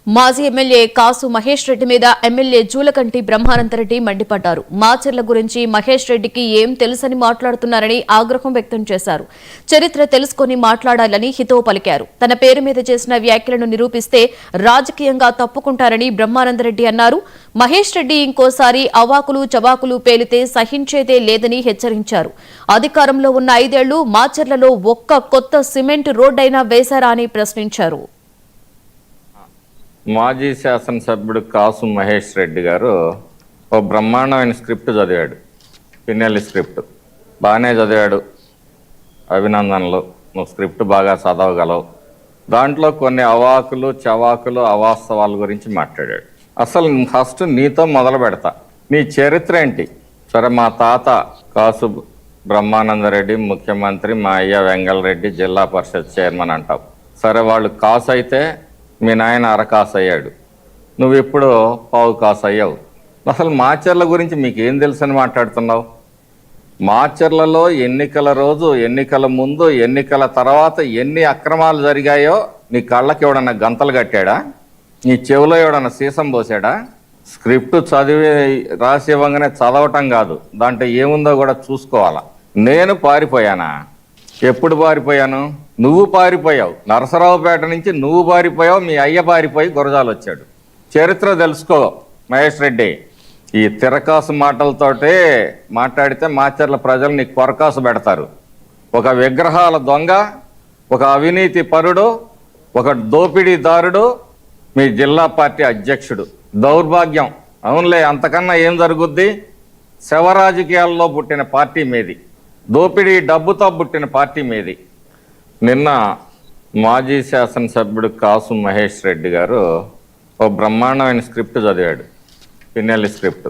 మాజీ ఎమ్మెల్యే కాసు మహేష్ రెడ్డి మీద ఎమ్మెల్యే జూలకంటి బ్రహ్మానందరెడ్డి మండిపడ్డారు. మాచర్ల గురించి మహేష్ రెడ్డికి ఏం తెలుసని మాట్లాడుతున్నారని ఆగ్రహం వ్యక్తం చేశారు. చరిత్ర తెలుసుకుని మాట్లాడాలని హితవు పలికారు. తన పేరు మీద చేసిన వ్యాఖ్యలను నిరూపిస్తే రాజకీయంగా తప్పుకుంటారని బ్రహ్మానందరెడ్డి అన్నారు. మహేష్ రెడ్డి ఇంకోసారి అవాకులు చవాకులు పేలితే సహించేదే లేదని హెచ్చరించారు. అధికారంలో ఉన్న 5 ఏళ్లు మాచర్లలో ఒక్క కొత్త సిమెంట్ రోడ్డైనా వేశారా అని ప్రశ్నించారు. మాజీ శాసనసభ్యుడు కాసు మహేష్ రెడ్డి గారు ఓ బ్రహ్మాండమైన స్క్రిప్ట్ చదివాడు. పిన్నెల్లి స్క్రిప్ట్ బాగానే చదివాడు. అభినందనలు, నువ్వు స్క్రిప్ట్ బాగా చదవగలవు. దాంట్లో కొన్ని అవాకులు చవాకులు అవాస్తవాల గురించి మాట్లాడాడు. అసలు ఫస్ట్ నీతో మొదలు పెడతా. నీ చరిత్ర ఏంటి? సరే, మా తాత కాసు బ్రహ్మానందరెడ్డి ముఖ్యమంత్రి, మా అయ్య వెంగళరెడ్డి జిల్లా పరిషత్ చైర్మన్ అంటావు. సరే, వాళ్ళు కాసు అయితే మీ నాయన అరకాసు అయ్యాడు, నువ్వు ఇప్పుడు పావు కాసు అయ్యావు. అసలు మాచర్ల గురించి మీకు ఏం తెలుసని మాట్లాడుతున్నావు? మాచర్లలో ఎన్నికల రోజు, ఎన్నికల ముందు, ఎన్నికల తర్వాత ఎన్ని అక్రమాలు జరిగాయో నీ కళ్ళకి ఎవడన్నా గంతలు కట్టాడా? నీ చెవిలో ఎవడన్నా సీసం పోసాడా? స్క్రిప్ట్ చదివి రాసి ఇవ్వగానే చదవటం కాదు, దాంట్లో ఏముందో కూడా చూసుకోవాలా. నేను పారిపోయానా? ఎప్పుడు పారిపోయాను? నువ్వు పారిపోయావు. నరసరావుపేట నుంచి నువ్వు పారిపోయావు, మీ అయ్య పారిపోయి గురజాలు వచ్చాడు. చరిత్ర తెలుసుకో మహేష్ రెడ్డి. ఈ తిరకాసు మాటలతోటే మాట్లాడితే మాచర్ల ప్రజలు నీకు కొరకాసు పెడతారు. ఒక విగ్రహాల దొంగ, ఒక అవినీతి పరుడు, ఒక దోపిడీదారుడు మీ జిల్లా పార్టీ అధ్యక్షుడు. దౌర్భాగ్యం. అవునులే, అంతకన్నా ఏం జరుగుద్ది? శవ రాజకీయాల్లో పుట్టిన పార్టీ మీది, దోపిడీ డబ్బుతో పుట్టిన పార్టీ మీది. నిన్న మాజీ శాసనసభ్యుడు కాసు మహేష్ రెడ్డి గారు ఓ బ్రహ్మాండమైన స్క్రిప్ట్ చదివాడు. పిన్నెల్లి స్క్రిప్ట్